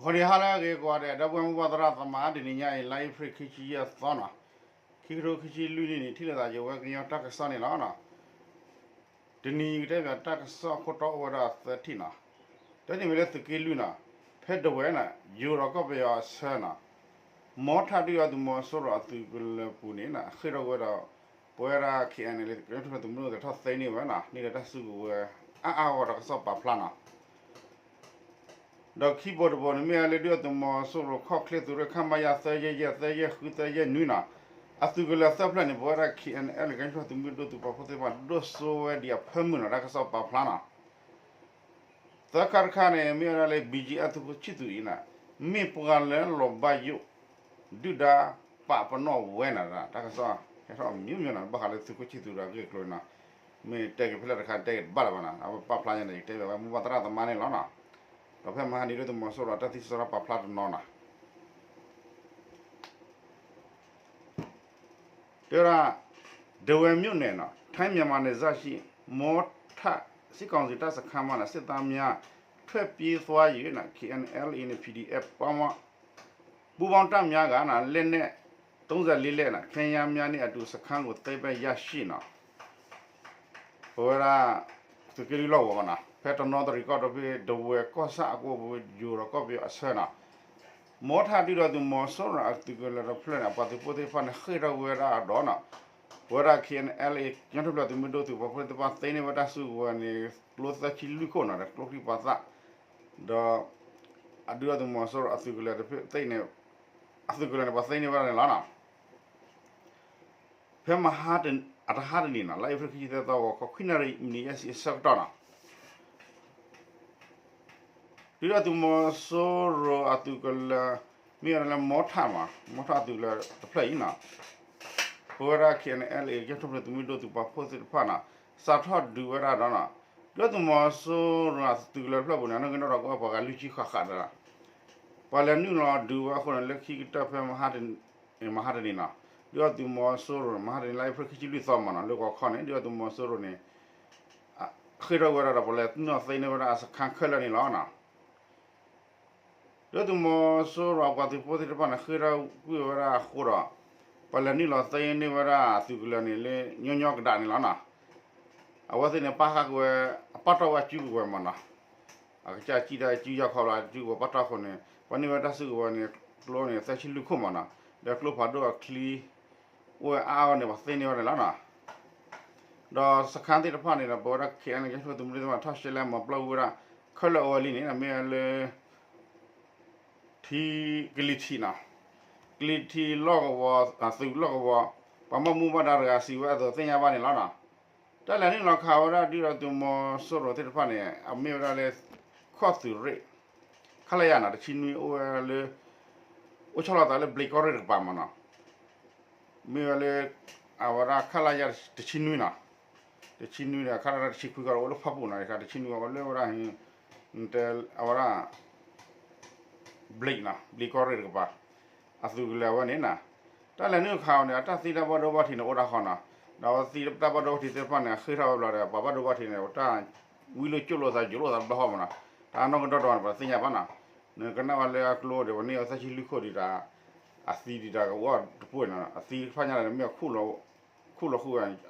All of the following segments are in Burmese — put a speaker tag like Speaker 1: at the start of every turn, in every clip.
Speaker 1: ခေါ်ရဟာလာကေကွာတဲ့ဓဘွမ်ဘဝဒရသမားဒီညအိုင်လိုက်ဖရခိချီယသောနာခိရိုခိချီလူနေထိလာတာယောကညတက်ဆာနေလားနာဒီနီတဲ့ကတက်ဆာခေါတော့ဝရသတိနာတဲ့ဒီမလဲသကေလူနာဖက်တဝဲနာယူရောကပယဆနာမောထတူရသူမောဆိုရသူကလပူနေနာခိရောဝရပွဲရာခိအန်လေကရထသူမလို့တဲ့ထသိနေဝနာနေတဲ့ဆုကိုအာဝရကစပပလနာတော့ keyboard ပေါ်နေမြလေတော့တမဆိုရခောက်ခလက်သူရခမယာသရဲ့ခုသရဲ့နွိနာအသူကလသပလနေဘောရခိအန်အလကန်ထသူမတို့သူပဖို့တဲ့မဒိုဆိုဝဒီအဖမနာရကစပပလနာသကာခါနေမြလေ BG အသူကိုချစ်သူိနာမေပကလည်းလောဘယုဒုဒါပပနောဝဲနာတာတကစားဟဲ့တော့မြုံနာဘာခလည်းသူကိုချစ်သူရာကေကလနာမေတက်ဖလက်ခါတက်ဘာလဘနာအပပလာနေတယ်မူဘတရတမနေလောနာတော့ဖက်မဟာနေလို့တမဆိုရတတိစရပပလာနော်နာတဲ့ရဒဝဲမြုံနေနော်ထိုင်းမြန်မာနယ်ဇရှိမောထစစ်ကောင်စီတပ်စခန်းမှာစစ်သားများထွက်ပြေးသွားရနာ KNL in PDF ပေါင်းဘူပေါင်းတပ်များကနာလက်နဲ့34လက်နာခင်ရများနဲ့အတူစခန်းကိုတိတ်ပဲရရှိနော်ဟိုရာသူကလေးလောက်ပါနာဖက်တနော်တရီကော့တော့ပြီးဒဝဲကောဆာကိုဘူယူရကော့ပြီးအဆနာမောထတီတော့သူမောဆောရာသူကလည်းဖလက်အပတ်ပိုတေဖန်ခေရဝဲရာဒေါနာဝရခင် LA ညှပ်လို့သူမတို့သူဘဖွင့်တပါသိနေဝတာစုဝနေလို့သချီလူကိုနာကလို့ပြပါသာတော့အဒူရသူမောဆောရာသူကလည်းသိနေအသူကလည်းပါသိနေဝရလာနာဖဲမဟာတန်အတဟာနေနာလိုက်ဖခိတဲ့တော့ခခိနရီနီယစီဆက်တော့နာဒီတော့သူမောဆောရာအသူကလည်းမြေရလည်းမောထမှာမောထသူလည်းဖလိုက်နာဟိုရာခင်အလေကျတော့သူတို့သူပါဖို့စစ်ဖာနာစာထတ်ဒူရာတော့နာတော့သူမောဆောရာသူလည်းဖလဘူးနာကတော့ဘာကလူချီခါခါတာပါလနူနော်ဒူဝါခွန်လက်ခိတဖဲမဟာတင်မဟာတင်နာဒီတော့သူမောဆောရာမဟာတင်လိုက်ဖခိချီလူသောမနာလောကခေါနေဒီတော့သူမောဆောရာနေခေရဝရတာပလက်နော်သိနေဝရအစခန်းခလနေလောနာတော့သူမောဆောရာကတိပိုတိပနာခေရဝရခိုရာပလနီလောသိနေဝရသူကလနေလေညညောကဒါနေလောနာအဝသိနေပါခကွယ်ပတ်တော်ဝကျူကွယ်မနာအကချာကြည့်တာကြည့်ရခေါ်လာကျူကပတ်တော်ခွန်နေပနိဝတဆုကနေကလောနေဆက်ချီလူခုမနာဒါကလောဖာတော့ကလီဝဲအားနေပါသိနေဝရလောနာတော့စခန်းတိတဖာနေတာဘောရခဲအနေကျသူမလို့ထရှလဲမပလောဝရခလောလီနေမဲလေทีกลิทีนะกลิทีลอกวะสุลอกวะปะมมูมาดารกาสิวะตัวติญญาบานี่ล่ะนะตะละนี่ลอขาวราดิรตุมโซโรติฟะเนี่ยอเมราเลขอสุเรခလရနာတချင်းနီအိုလေအိုချလာတာလေဘလီကောရပါမနာမေလေအဝရာခလရတချင်းနီနာတချင်းနီခလရချိခွေကောလဖပူနာခတချင်းနီကောလေဝရာဟင်တယ်အဝရာဘလိနာဘလီကောရကပါအသူကလည်းဝနေနာတလည်းနုခေါနေတသီတဘတော်ဘထီနောဒါခေါနာတော့သီတဘတော်ထီတဲ့ဖနဲ့ခေထောလာတယ်ဘဘတော်ဘထီနေတာဝီလိုကျွလို့စားကျွလို့စားဘဟမနာဒါတော့တော့ပါစင်ရပါနာကနဝလေကလိုတယ်ဝနေဆက်ချီလူခိုဒီတာအသီဒီတာကဝတ်ပွင့်နာအသီဖညာလည်းမြခုလောခု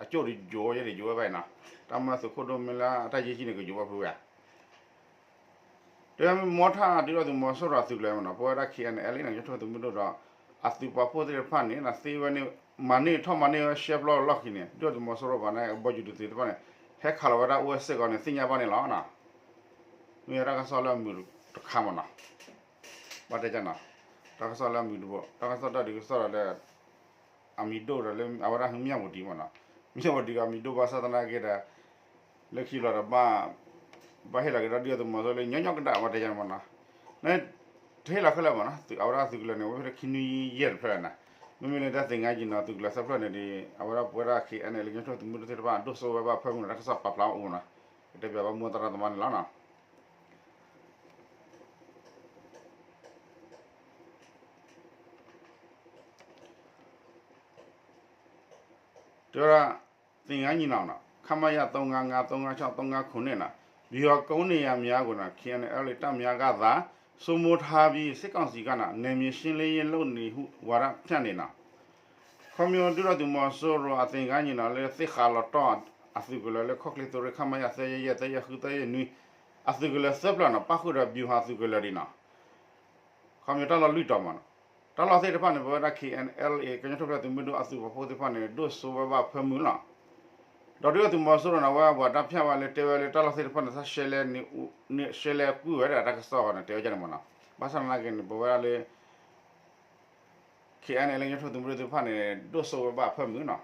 Speaker 1: အကျိုးဒီဂျိုးရဲ့ဂျိုးပဲနာတမစခုဒမလာအတကြီးကြီးနေကဂျိုးပါဘူးရတဲ့မောထာဒီတော့သူမောဆောရာသူလည်းမနော်ပေါ်ရခိအန်အလေးနဲ့ရထသူမတို့တော့အသူပါဖို့တဲ့ဖန်နေနာသေဝနေမနေထမနေရှက်လောလောက်ခိနေဒီတော့သူမောဆောရာဘာနဲ့ဘောဂျူတူတဲ့ဖန်ဟက်ခါလဝရအိုစကနေစင်ညာပါနေလားနာမြေရကဆောလာမူတခါမနာဘာတဲ့ကြနာတကဆောလာမူတော့တကဆောတာဒီဆောရတဲ့အမီဒိုရလေအဝရဟမြမတီမနာမြေဝတီကအမီဒိုဘာသာတနာကေတာလက်ခိလာဘာဘာဟဲလာကရဒီယတ်မဇလေညညကတာဝတ်ကြမနာနဲထဲလာခလာမနာသူအဝရသူကလည်းနေဝရခင်းရဲဖရနာမမလည်းတဲ့ငါကြီးနော်သူကလည်းဆဖရနေဒီအဝရပွဲရခိအနေလည်းညတော့သူမတို့တဲ့ဘာဒုဆိုဘာဖမှုရကစပပလာဦးနာတဲ့ပြဘာမတရတမန်လာနာတော့သင်္ကန်းကြီးနောင်နာခမရ355 356 359နာဒီရောကုန်းနေရများကိုနာ KNL တပ်များကသာ စမထားပြီးစစ်ကောင်စီကနာနေရှင်းလင်းရေးလုပ်နေဟုဝါရဖြန့်နေတာခမီယွန်ဒူရတူမဆောရအသင်ကညနာလေစစ်ခါလတော့အစုကလည်းခောက်ကလေးတို့ခမရဆေးရတဲ့ရခုတဲ့နွီအစုကလည်းစပလနာပခုရဘီဟာစုကလည်းဒီနာခမီတလာလူတော်မနာတလာစေတဖာနေဘောရ KNLA ကညထုတ်တဲ့မီဒိုအစုဖို့တဲ့ဖာနေဒိုဆိုဘဖမူလာတော်ရတူမဆောရနာဝါဘာတဖြာဝလေတေဝလေတလာစေတဖာနေဆရှဲလေနေရှဲလေကူရတာကစောနေတေဝကြနေမနာဘာသာနာကနေဘောရလေ KNLA ညထုတ်တဲ့မီဒိုဖာနေဒိုဆိုဘဖမူနာ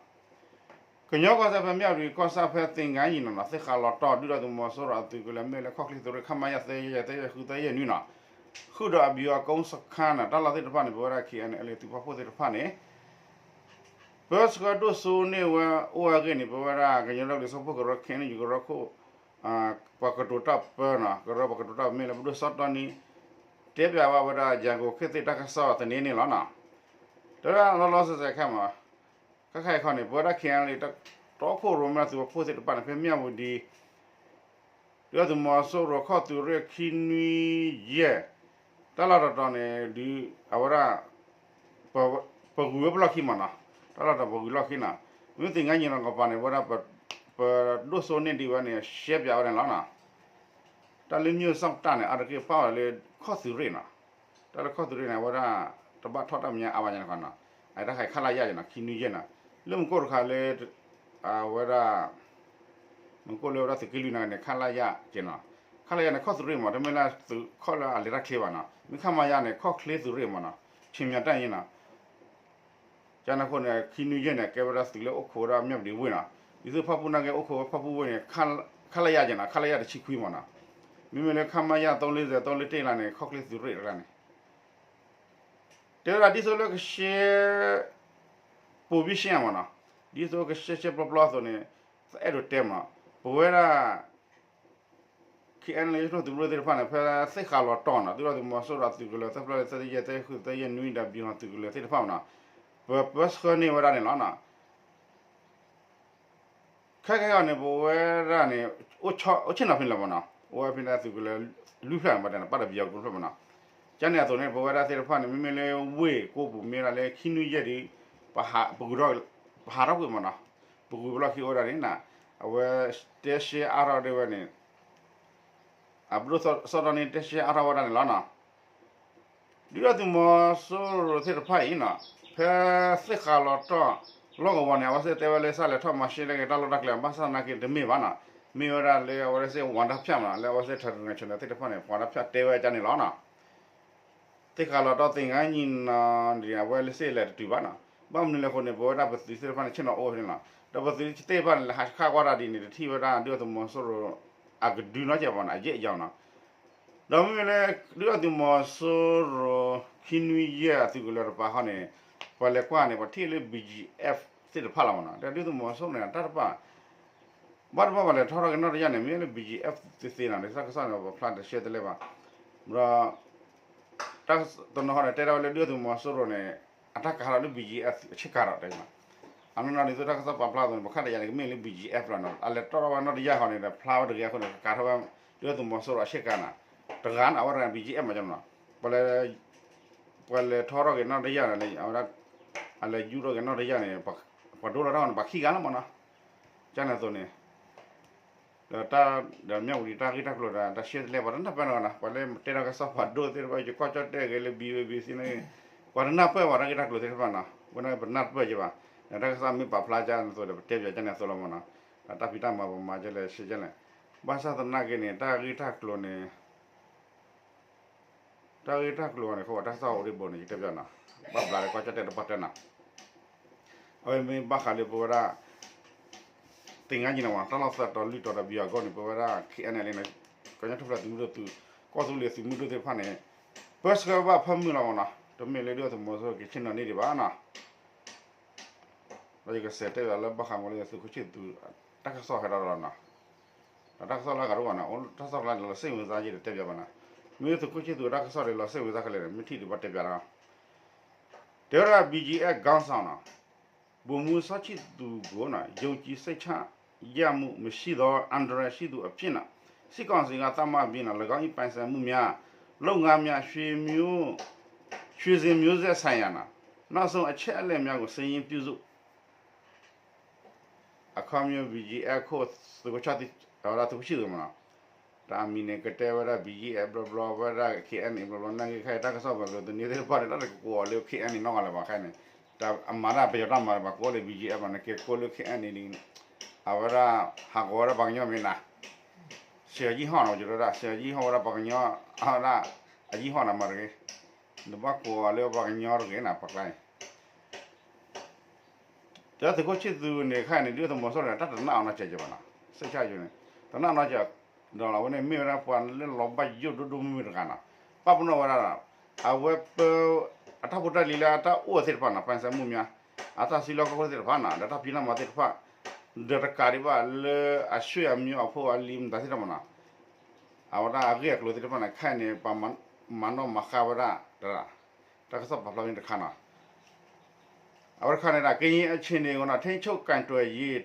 Speaker 1: ကညောကစားဖမြောက်ဒီကောစားဖသင်္ကန်းရင်နော်သိခါလောတော်ဒူရတူမဆောရတူကလည်းမဲလေခောက်ကလေးတို့ခမရသေးရတဲ့ခုတဲ့ရနူနာခုတော့ဘီယာကုန်းစခန်းတာလာတဲ့တဖာနေဘောရ KNLA တူဖို့တဲ့တဖာနေဘတ်စကဒိုဆိုနေဝအိုအကနေဘောရကညောတော့စဖို့ကရခင်းယူကရခုပကတူတပ်ပနာကရပကတူတပ်မဲလေဘဒစတ်တနီတေပြဝဝရဂျန်ကိုခေတဲ့တကဆောတနေနေလောနာတော်ရလောစစခမှာခိုင်ခေါနေဘောရ KNLA တော့ခိုရိုမတ်သူဖို့တဲ့တဖာနေဖမြောက်ဘူးဒီရတူမဆောရခောတူရခင်းနီရဲ့တလာတော်နေဒီအဝရပဂူဘလခိမနာတလာတော်ပဂူလခိနာမင်းတင်ငါညင်တော့ကပါနေဝရပဒုဆိုနေဒီဝနေရှေ့ပြောင်းနေလားနာတလင်းမျိုးစောက်တနေအရကေပါလေခောသူရနာတလခောသူရနေဝရတပတ်ထောက်တမြအဝညာခနာအဲ့ဒါခိုင်ခလာရရနာခင်းနီရနာလုံကိုရခါလေဝရမကိုလေရသကီလူနာနေခလာရကျနာခလာရနေခောသူရမတမလာသူခောလာလေရခေဝနာမိခမရနေခောကလေးသူရမနာချင်းမြတန်ရင်နာကျန်ခုနေခင်းနီရနေကေဗရာစတီလေအခုရာမြတ်ဒီဝိနာဒီစဖပူနာကေအခုဖပူဝိနေခလာရကျနာခလာရတဲ့ချီခွေးမနာမိမလည်းခမရ340 3တိတ်လာနေခောကလေးသူရရနေတဲ့ရာဒီဆိုလို့ရှေပူပြီးရှင်းမနာဒီဆိုကရှေပပလာဆိုနေအဲ့လိုတဲမှာဘဝရာKNLA တို့သူတို့တဲ့ဖာနေဖဲစိတ်ခါလောတော့နော်သူတို့မဆောရသူကလည်းသပလက်စတဲ့ရဲ့တဲ့ခုတဲ့ရဲ့နွိတာပြီးတော့သူကလည်းတဲ့ဖာနာဘတ်စခနေဝရနေလားနာခိုင်ကနေဘဝရာနေအချင်းနာဖင်လာမနာဝါဖင်တဲ့သူကလည်းလူဖျံမတဲ့ပတ်တဲ့ပြောက်ကိုဖျံမနာကျန်တဲ့ဆိုနေဘဝရာတဲ့ဖာနေမင်းလေးဝေကိုပူမင်းလည်းခင်းနွိရက်ဒီဘာပဂူတော့ဘာတော့ဝေမနာပဂူဘလခိဝရနေနာအဝဲတဲရှေအာရတဲ့ဝနေအဘလို့စောရနေတရှိအရာဝရနေလာနာဒီရတူမဆိုရတဲ့ဖိုင်နာဖဲစစ်ခါလောတော့လောကဝနေဝစတဲ့ဝလဲစားလဲထမရှိလေကတလောတက်လဲမဆာနာကိတမေဘာနာမေရလေဝရစေဝန်တာဖြတ်မလားလဲဝစထရနေချင်တဲ့ဖိုင်ဝန်တာဖြတ်တဲဝဲကြနေလာနာတိခါလောတော့တင်ငန်းညင်နာဒီဝဲလဲစေလဲတူဘာနာဘာမနလဲခုနေဘောတာပတိစေဖိုင်ချင်တော့အိုးနေလားတော့ပတိတေဘာလဲဟာခါကွာရာဒီနေတီဝရာဒီရတူမဆိုရအကဒူနာကြပါနာအရေးအကြောင်းနာဒါမှမဟုတ်လေဒီအတူမဆိုရခင်းဝီရသူကလည်းပါဟနေပလဲကွာနေပါတီလေ BGF စစ်ဖလာမနာဒါဒီအတူမဆိုနေတာတပါဘာဘာလဲထော်ရကတော့ရနေမြေလေ BGF စစ်စစ်နာလေစကားစနာဖလတ်ရှက်တယ်လေပါမရာတက်တော့နော်တဲ့တော်လေဒီအတူမဆိုရနေအတက်ခါလို့ BGF ချစ်ကြတယ်မှာအနနာဒီတော့ကစားပပလာတော့ဘခတ်ရနေမြေလေ BGF လာနော်အလက်တော်ဝါနော်ရဟောနေတာဖလာဝတကယ်ခုနကာထဝမ်ဒီအတူမဆိုရအချစ်ကနာတကန်အဝရ BGF မှာကျွန်တော်ပလဲထော်ရကနော်ရရနေအဝရအလဲယူရကနော်ရရနေပဒိုရတော့ဘာခိကနာမနာကျန်တဲ့နေတာဒါမြောက်ဒီတာကိတာကလို့တာရှက်လေဘာနပနာနာပလဲတေရကစားဖတ်ဒိုတေဘိုကောချတ်တဲကလေ BBC နေဝရနာပဲဝရကိတာကလို့တေဖာနာဝနာဘနတ်ပဲကြပါဒါကစားမိပါဖလာချန်ဆိုတဲ့တေပြကျန်တဲ့ဆိုလမနာတာပိတာမှာပမာကျလဲရှေ့ကျလဲဘာသာတနာကနေတာကိတာကလို့နေတာကိတာကလို့နေခေါ်တာဆောက်ရီဘုန်ကြီးတေပြနာဘာပလာကောချတ်တဲ့ပတ်တနာအဝေးမဘာခါလေပေါ်ရာတင်ငါကြီးနော်တာလောက်ဆက်တော်လူတော်ဘီယာကောနေပေါ်ရာ KNLA နဲ့ကောညထဖလာသူတို့သူကောစုလေစီမှုတို့တဲ့ဖာနေဘတ်စကဘာဖမ်းမလာနာတမေလေတော့မောဆိုကချင်းနေဒီဘာနာဘာကြီးကစတဲ့လာဘခါမလို့စုခချစ်သူတက္ကဆောခရလာနာတက္ကဆောလာကတော့နာတက္ကဆောလာလို့စိတ်ဝင်စားကြည့်တဲ့ပြပါနာမြေစုခချစ်သူတက္ကဆောလေလို့စိတ်ဝင်စားခလေမြထီဒီဘတ်တက်ပြလာဒေရာ BGF ကောင်းဆောင်နာဘုံမူစချစ်သူကိုနာယုံကြည်စိတ်ချရမှုမရှိတော့အန်ဒရရှိသူအဖြစ်နာစစ်ကောင်စီကတမပြင်းလာ၎င်းပိုင်ဆိုင်မှုများ လုံငါများရွှေမျိုးရွှေစင်မျိုးဆက်ဆိုင်ရနာနောက်ဆုံးအချက်အလက်များကိုစည်ရင်ပြုစုအခါမျိုး BGF ကိုသူကချတိအော်လာသူရှိတယ်မလားတာမီနေကတဲ့ဝရ BGF ဘလဘလဝရ KN ဘလဘလနိုင်ခိုင်တာကဆောပဲလို့နေတယ်ပါတယ်တော့ကိုလေ KN နော်ကလည်းပါခိုင်းနေတာအမာရာပြေတော့မှာပါကိုလေ BGF နဲ့ကေကိုလေ KN နေအဝရဟာကောရဘာညောမင်းနာဆရာကြီးဟောတော့ကျတော့ဆရာကြီးဟောရဘာညောဟာလာအကြီးဟောနာမှာလေဒီဘကိုလေဘာညောရကေနာပတ်လိုက်ဒါတကောချစ်သူနေခိုင်နေဒီတော့မစောရတတ်နာအောင်ချက်ကြပါလားစိတ်ချယူနေတနာနာကြတော့လာဝင်မြေရပွန်လေလောဘယုဒဒုမီရကနာပပနောဝရအဝက်အထဘတလီလာတာအိုစစ်ပနာပန်စမှုများအသာစီလောကောစစ်ပနာဒါတာပြနာမတိဖာဒရကာရီဘာလေအရွှေအမျိုးအဖို့အလီမ်ဒါစီရမနာအဝရအဂိယကလိုတိပနာခိုင်နေပမန်မနောမခါဝရဒါတကစပပလင်းတခနာအဝရခနဲ့ကင်းရင်အချင်းတွေကထိန်းချုပ်ကန်တွယ်ရေး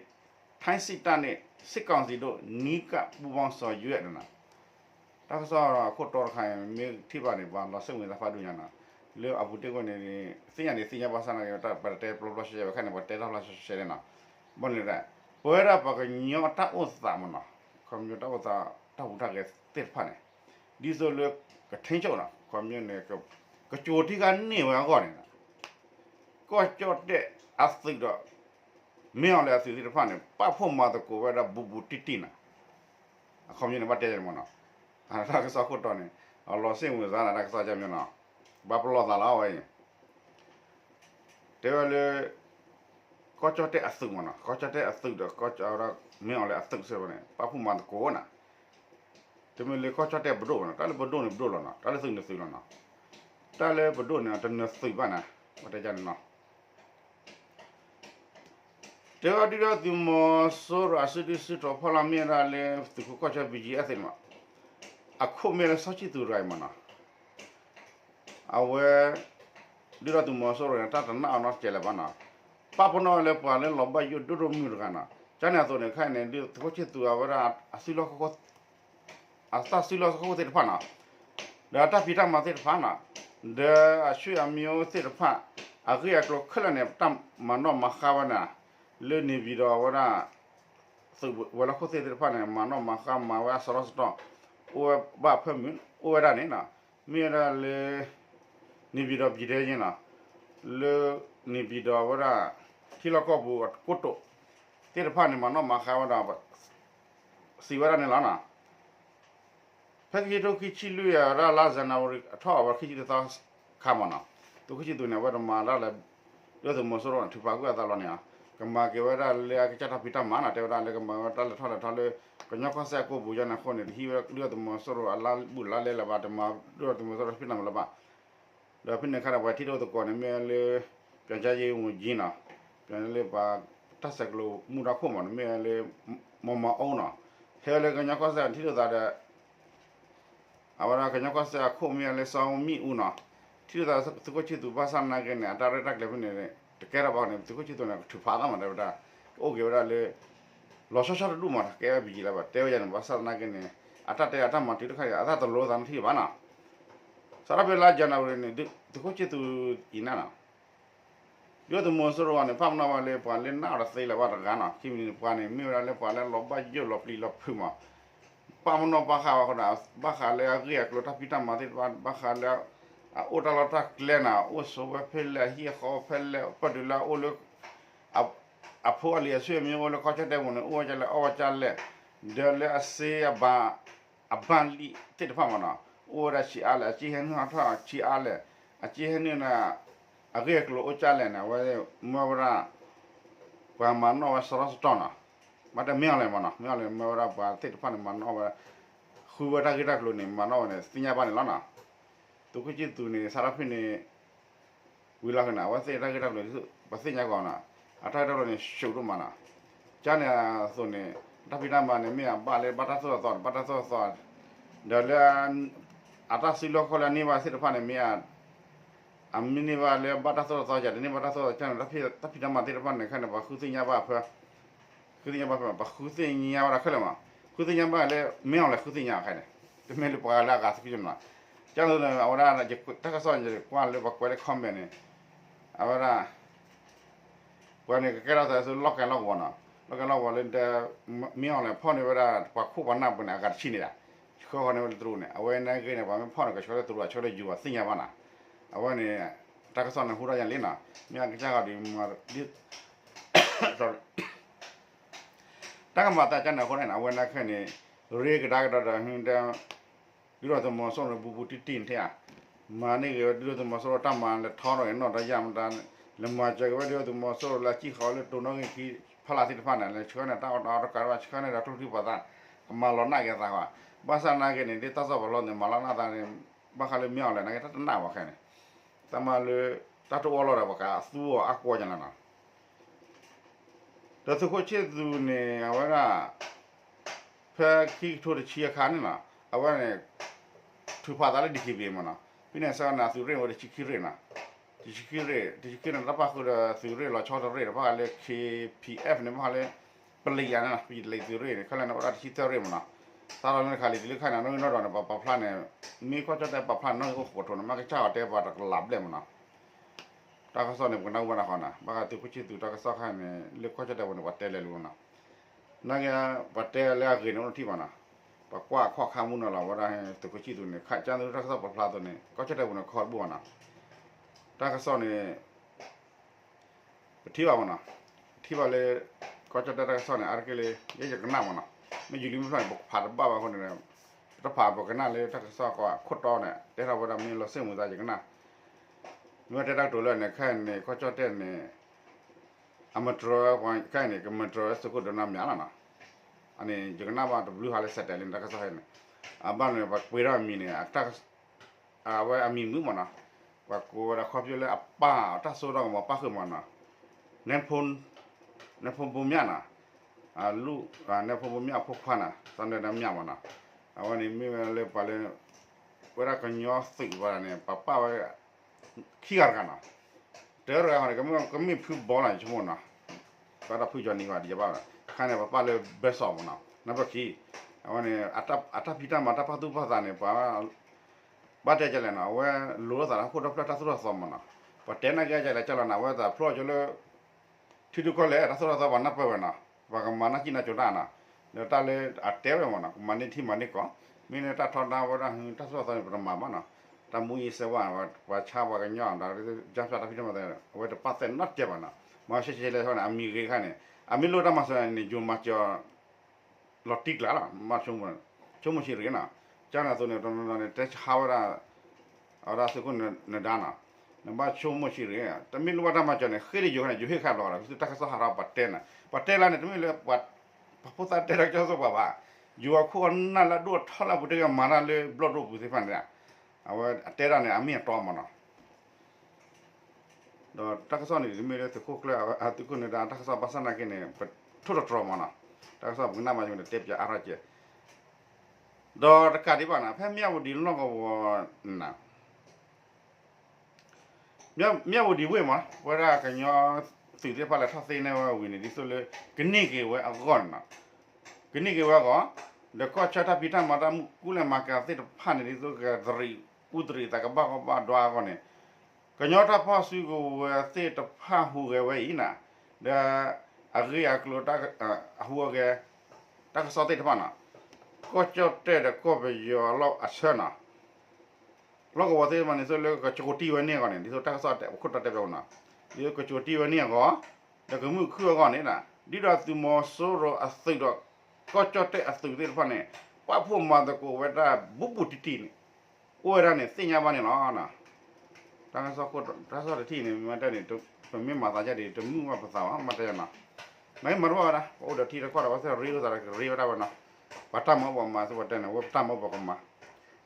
Speaker 1: ထိုင်းစစ်တပ်နဲ့စစ်ကောင်စီတို့နီးကပူပေါင်းဆောင်ရွက်နေတာတကဆောခုတ်တော်ခိုင်မြေထိပါနေပါလာစဝင်လာဖာဒူညာနာလေအဘူတေကိုနေစိညာနေစိညာပါစနာရတာပတ်တဲပရိုပရှေခနဲ့ပတ်တဲလာရှေရနာဘွန်လေပွဲရပါကညောတာဥသမနာကွန်မြူတာဥသာတာဥတာကတက်ဖာနေဒီဆိုလေကထင်းချုံနာကွန်မြူနေကကြိုတိကနေဝါကောနေတာကောကြော့တဲ့အသိတော့မင်းအောင်လည်းအစီအစဉ်ဖာနေပဖို့မှာတော့ကိုဝရဘူဘူတီတီနာကွန်မြူနေပတ်တဲရမနာအဲ့ဒါကစခုတ်တော့နေအလောစင်ဝင်စားတာကစားကြမြနာဘာပလောတာလာဝဲတယ်လေကောချတဲ့အစုမနာကောချတဲ့အစုတော့ကောချရမင်းအောင်လည်းအစုစေဘနဲ့ပဖူမန်ကိုနာတမလေကောချတဲ့ဘဒိုနာတလည်းဘဒိုနေဘဒိုလာနာတလည်းစုနေစုလာနာတလည်းဘဒိုနေတနေစုပါနာမတကြနာတေဒီရဒီမောဆိုရအစဒီစတော့ဖလာမီရာလေသူကောချဘီဂျီအသင်မအခုမေရဆောချီတူရိုင်မနာအဝဲဒီရတူမဆောရတာတနာအောင်ကျဲလပါနာပပနောလေပါလေလောဘယုဒုဒမီရကနာကျန်ရဆိုနေခိုင်နေဒီတကိုချစ်သူအဝရအစီလောကောအစစီလောကောတဲ့ဖာနာဒါတာပိတာမတဲ့ဖာနာဒါအရွှေအမျိုးတဲ့ဖာအကြီးအကလခလနေတမ်မနောမခဝနာလေနေပြီးတော့ဝရသုဝလခိုတဲ့ဖာနေမနောမခမဝါစရစတော့အိုဘာဖမင်းအိုရနေနာမြေရလေနေပြီးတော့ပြည်တဲ့ချင်းလားလေနေပြီးတော့ဝရခီလကောဘူကုတ်တေဖာနေမနောမခါဝဒါစီဝရနေလားနာဖက်ကြီးတို့ခိချီလူရလာလာဇနာဝရအထောဝခိချီတဲ့ခါမနာသူခိချီတို့နေဝရမာလာလေတော့မစောရထူပါကူအတာလောနေကမာကေဝရလေအချတာပိတမနာတေဝရလေကမာတလထောထောလေကညကဆက်ကိုဘူရနာခွန်နေဟီရတော့မစောရအလာဘူလာလေလာပါတမတော့မစောရပိနမလာပါဒါဖိနေခါရဝတိတော့ကောနေမဲလေပြန်ကြရေးဝင်ဂျင်းနာပြန်လေပါတဆက်ကလို့မူရခုံမမဲလေမမအောင်နာဟဲလေကညကဆက်တိတော့တဲ့အဝရကညကဆက်ခုံမဲလေဆောင်မိဦးနာတိတော့သူကချစ်သူဘာသာနာကနေအတားရက်တက်လေဖိနေတကယ်တော့နေသူကချစ်တော့ထူဖာတာမှာတော့ဒါโอเคရလေလောဆဆရလူမှာကဲဘီလာပါတဲရနေဘာသာနာကနေအတတဲအတမတိတခါရအတတလောသမ်းတိဘာနာစရပလာဂျနာဝရနေဒီကိုချစ်သူဒီနာနာယောတမောစရောနေဖမ်နာဝလေပါလေနာရသိလာဝရကနာခိမီပါနေမြေရလေပါလေလောဘယောလောပလီလောဖုမပါမနောပါခါဝခနာဘာခါလေအကြီးကလောတပိတမတိဘာခါလေအိုတလတာကလနာအိုဆိုဘဖဲလေဟီခေါဖဲလေပဒလာအိုလအဖိုအလီဆွေမျိုးလောကချတဲ့ဝန်အိုကြလေအောချလေဒလေအစေဘာအဘန်လီတဲ့ဖမနာအိုရချီအားအချီဟန်ဟာထားချီအားလေအချီဟန်နာအကေကလိုအိုချလေနာဝဲမောဝရာဘာမနောဆရစတနာမတမြောင်းလေမနာမြောင်းလေမောဝရာဘာတဲ့ဖန်မနောဝခူဝတာကိတာကလိုနေမနောနေစညာပါနေလားနာသူကချစ်သူနေဆရာဖိနေဝီလာခနာဝစေတာကိတာကလိုဘာစညာကောနာအထားတော့နေရှုပ်တော့မနာကျန်နေဆိုနေတပိနာမနေမြေပါလေဘာသာဆောတော့ဘာသာဆောဒါလည်းအတားစီလောခလာနေပါစစ်ဖာနေမြေအမီနေပါလေဘာသာဆောကြတယ်နေဘာသာဆောကျန်တပိနာမတေဖာနေခဏဘာခုစညာပါဖခုစညာပါဖဘာခုစညာရခလမခုစညာပါလေမြေအောင်လေခုစညာခိုင်းတယ်တမဲလို့ပါလာကစပြမလားကျ jangan tu awak je tak kasih je kuan le bak kuan le komen ni awak kuan ni kira tu tu lok kan lok wana le dah miang le pon ni awak pak ku wana pun agak sini dah kau ni awak terus ni awak ni kena pun pon ke sekolah terus sekolah jual siapa mana awak ni tak kasih ni hura yang lina miang kerja di mar di sorry tak mata jangan kau ni awak nak ni reg dah hinda dulu tu masuk bubu titin dia mana ke dulu tu masuk taman le thor le no dah jam dan le macam ke dulu tu masuk la ci khol le tu no ki phala ti pan le chona ta ta ka wa chona da tu ti pada malo na ke ta wa basa na ke ni ta so lo ne malo na ta ne ba kha le miao le na ke ta na wa ke ne ta ma le ta tu lo ra ba ka su a ko ja na na da tu ko che tu ne awara fa ki to de chi kha ne na awara ne tu pada le dikit mana pina sa na su re o de chikire na chikire na pa ko da su re lo chho re pa le KPF ne ma le pli ya na pi le su re ne khala na ora chi re mana ta lo ne khali le kha na no no na pa plan ne mi ko cha ta pa plan no ko ko to na ma ka cha te pa ta lab le mana ta ka so ne ko na wa na kha na ba ka tu ku chi tu ta ka so kha ne le ko cha ta wa ne wa te le lu na na ya pa te le a ke no ti mana pa qua kho kha mun la wa da tu ko chi tu ne kha cha tu ta so pa pla tu ne ko cha ta wa ne kho bu na ta ka so ne ti ba mana ti ba le ko cha ta ka so ne ar ke le ye je ka na mana me ju li mu fa pa ba ba ko ne ta pa ba ka na le ta ka so ko kho to ne te ra wa da mi lo se mu da je ka na no te ta to le ne kha ne ko cha te ne amateur wa ka ne ka amateur so ko do na mya la na ane jagna ba to blue hale settle in ka sa ne aban ne ba pira mi ne ata awa ami mu mana ba ko da khop yo le apa ta so da ma pa khu mana ne phon bu mya na a lu ne phon bu mya pho khwa na san da mya mana awa ni mi le pa le wera ka nyo si ba ne pa wa khi gar kana te ra ma ka mi phu bo la chu na ba da phu jo ni ba di ba khane pa le beso mo na ba ki awani ata pita mata pa tu pa ne pa ba te jale na we lo da ko da plata so so mo na pa te na ga jale chala na we da pro jo le ti du ko le ra so da ba na pa we na ba ka mana ki na jo da na ne ta le a te we mo na mani thi mani ko mi ne ta tho da wa da ta so so pa ma ma na ta mu yi se wa cha wa ga nya da ja sa ta pita ma da we da pa te na te ba na ma she she le ho na ami ge kha ne ami lo da ma sa ni jo ma cho lotik la ma chung shi ri na cha na so ne to ne te ha wa da ara se ko ne da na na ba chung shi ri ta mi lo da ma cho ne khe ri jo ne jo he kha lo la ta ka so ha ra pa te la ne to mi le pa pa ta te ra cho so ba jo ko na la do tho la bu de ma na le blood ro bu se fan da awa te ra ne ami to ma na do ta ka so ni mi le te ko kla a tu ko ne da ta ka so ba sa na ke ne to to ma na ta ka so bu na ma jo ne te ja ara je do ka di ba na phe mya bu di lo ko na mya bu di we ma wa ra ka nyo si te pa la tha se ne wa wi ni di so le ke ni ke we a gon na ke ni ke wa ko de ko cha ta pi ta ma ta ku le ma ka te pha ne di so ka dri udri ta ka ba ko ba dwa ko ne ka nyo ta pa su ko te ta pha hu ge we ina da a ri a klo ta hu ge ta ka so te pa na ko cho te de ko be yo lo a cha na lo ko wa te ma ne so le ka cho ti we ne ko ne di so ta ka so te ko ta te be na di ko cho ti we ne ko da ko mu khu ko ne na di da tu mo so ro a su do ko cho te a su te pa ne pa phu ma da ko we da bu bu ti ti ni o ra ne sin ya ba ne na ta ka so ko ta so ti ni ma da ne to mi ma ta ja de to mu ma pa sa ma ta na mai ma ro ra o da ti ra ko ra wa se ri ro da ri ra ba na pa ta ma ba ma so ta na wa ta ma ba ko ma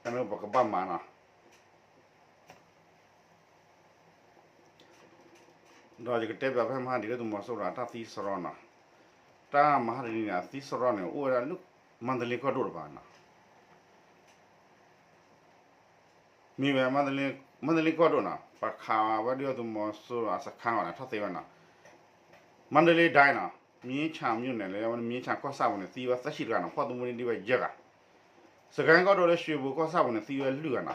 Speaker 1: ta no ba ko ba ma na do je ke te ba ma di to ma so ra ta ti so ro na ta ma ri na ti so ro ne o ra lu mandali ko do ba na mi ba mandali ko do na pa kha wa di to ma so ra sa kha na ta te ba na mandali dai na mi cha mi ne le mi cha ko sa ne ti wa sa shi ga na pho tu mu ni di ba je ga sa kan ko do le shwe bu ko sa ne ti wa lu ga na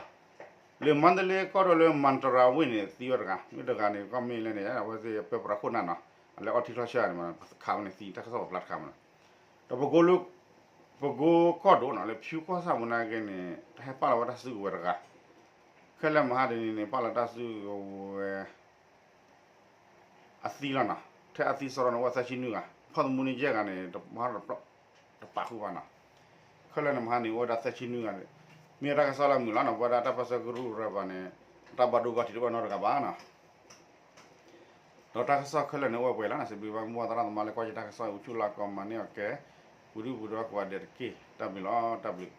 Speaker 1: le mandale ko le mantra wini tior ga mi do ga ne ko mi le ne ya wa se pe pra ko na na le o ti la sha ma ka ne ti ta ka so plat ka ma to bo go lu bo go ko do na le phu ko sa mo na ge ne ta pa la wa ta su wa ga ka le ma ha de ne pa la ta su a ti la na te a ti so na wa sa chi nu ga pa mo ni je ga ne to ma ra to pa ku wa na ka le na ma ni wa da sa chi nu ga mi ra ka sa la mu la na wa da ta pa sa guru ra ba ne ta ba do ga ti ba no ga ba na to ta ka sa ka le ne wa la na se bi ba mo ta ra ma le ko ta ka sa u chu la ko ma ne ke buru buru ko wa de ke ta bi lo ta bi